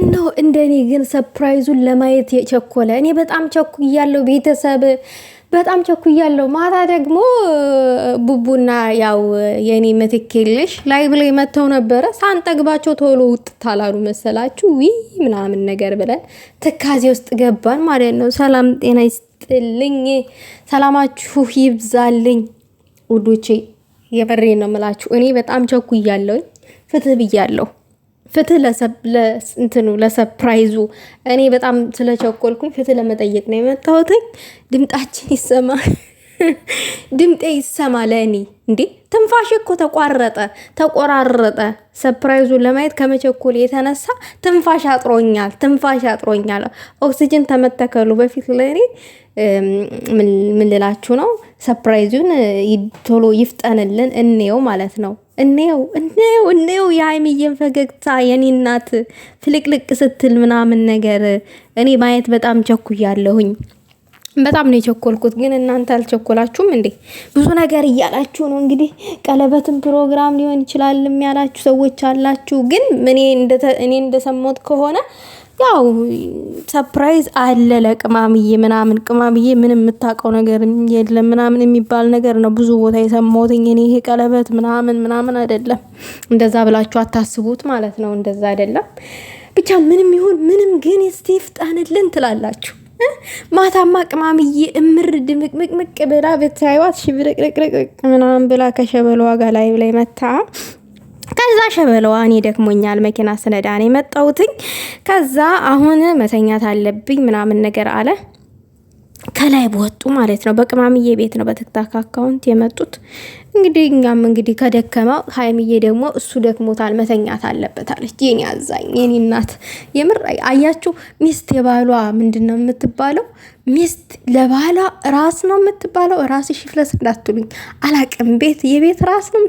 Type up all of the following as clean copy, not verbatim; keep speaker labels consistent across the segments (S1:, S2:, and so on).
S1: ማነው እንደኔ ግን ሰርፕራይዙን ለማየት የቸኮለ? እኔ በጣም ቸኩያለሁ ቤተሰብ፣ በጣም ቸኩያለሁ። ማታ ደግሞ ቡቡና ያው የኔ ምትክልሽ ላይቭ ላይ መተው ነበረ። ሳንጠግባቸው ቶሎ ውጥት አላሉ መሰላችሁ? ምናምን ነገር ብለን ትካዜ ውስጥ ገባን ማለት ነው። ሰላም ጤና ይስጥልኝ፣ ሰላማችሁ ይብዛልኝ ውዶቼ። የበሬ ነው የምላችሁ። እኔ በጣም ቸኩያለሁ። ፍትህ ብያለሁ። ፍትህ ለሰርፕራይዙ እኔ በጣም ስለቸኮልኩኝ ፍትህ ለመጠየቅ ነው የመጣሁት። ድምጣችን ይሰማ፣ ድምጤ ይሰማ ለእኔ። እንዴ ትንፋሽ እኮ ተቆራረጠ። ሰርፕራይዙን ለማየት ከመቸኮል የተነሳ ትንፋሽ አጥሮኛል። ኦክሲጅን ተመተከሉ በፊት ለእኔ ምን ልላችሁ ነው? ሰርፕራይዙን ቶሎ ይፍጠንልን እንየው ማለት ነው። እንየው የሀይሚዬን ፈገግታ፣ የኔ እናት ፍልቅልቅ ስትል ምናምን ነገር እኔ ማየት በጣም ቸኩያለሁኝ። በጣም ነው የቸኮልኩት። ግን እናንተ አልቸኮላችሁም እንዴ? ብዙ ነገር እያላችሁ ነው እንግዲህ። ቀለበትን ፕሮግራም ሊሆን ይችላል ያላችሁ ሰዎች አላችሁ። ግን እኔ እንደሰማሁት ከሆነ ያው ሰርፕራይዝ አለ ለቅማምዬ ምናምን። ቅማምዬ ምንም የምታውቀው ነገር የለም ምናምን የሚባል ነገር ነው ብዙ ቦታ የሰማሁት። እኔ ይሄ ቀለበት ምናምን አይደለም። እንደዛ ብላችሁ አታስቡት ማለት ነው። እንደዛ አይደለም። ብቻ ምንም ይሁን ምንም ግን እስቲ ፍጠንልን ትላላችሁ። ማታማ ቅማምዬ እምር ድምቅምቅ ብላ ብታዩት ሽብርቅርቅርቅ ምናምን ብላ ከሸበለዋ ጋር ላይ መታ። ከዛ ሸበለዋ እኔ ደክሞኛል መኪና ስነዳኔ መጣውትኝ። ከዛ አሁን መተኛት አለብኝ ምናምን ነገር አለ። ከላይ በወጡ ማለት ነው። በቅማምዬ ቤት ነው በቲክቶክ አካውንት የመጡት። እንግዲህ እኛም እንግዲህ ከደከመው ሀይሚዬ ደግሞ እሱ ደክሞታል መተኛት አለበት አለች። የኔ አዛኝ የኔ እናት የምር አያችሁ። ሚስት የባሏ ምንድነው የምትባለው? ሚስት ለባሏ ራስ ነው የምትባለው። ራስሽ ይፍለስ እንዳትሉኝ አላቅም። የቤት ራስ ነው።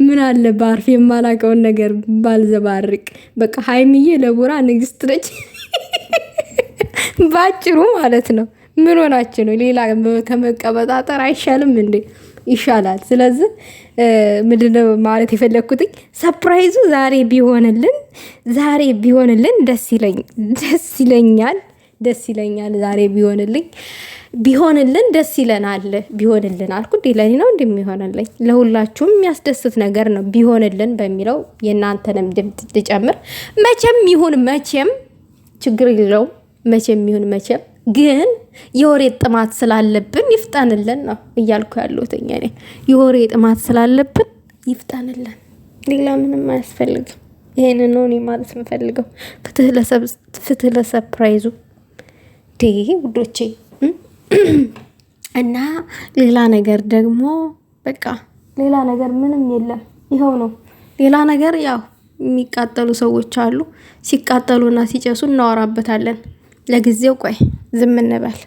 S1: ምን አለ ባርፍ የማላቀውን ነገር ባልዘባርቅ። በቃ ሀይሚዬ ለቡራ ንግስት ነች ባጭሩ ማለት ነው። ምን ሆናችሁ ነው? ሌላ ከመቀበጣጠር አይሻልም እንዴ? ይሻላል። ስለዚህ ምንድነው ማለት የፈለኩትኝ? ሰርፕራይዙ ዛሬ ቢሆንልን ደስ ይለኛል። ዛሬ ቢሆንልን ደስ ይለናል። ቢሆንልን አልኩ እንዴ? ለኔ ነው እንደሚሆንልኝ። ለሁላችሁም የሚያስደስት ነገር ነው ቢሆንልን በሚለው የእናንተንም ድምጽ ልጨምር። መቼም ችግር የለውም። መቼም ግን የወሬ ጥማት ስላለብን ይፍጠንልን ነው እያልኩ ያለሁት። እኔ የወሬ ጥማት ስላለብን ይፍጠንልን፣ ሌላ ምንም አያስፈልግም። ይሄንን ነው እኔ ማለት የምፈልገው። ፍትህ ለሰርፕራይዙ ውዶቼ። እና ሌላ ነገር ደግሞ በቃ ሌላ ነገር ምንም የለም። ይኸው ነው። ሌላ ነገር ያው የሚቃጠሉ ሰዎች አሉ። ሲቃጠሉና ሲጨሱ እናወራበታለን። ለጊዜው ቆይ ዝም እንበል።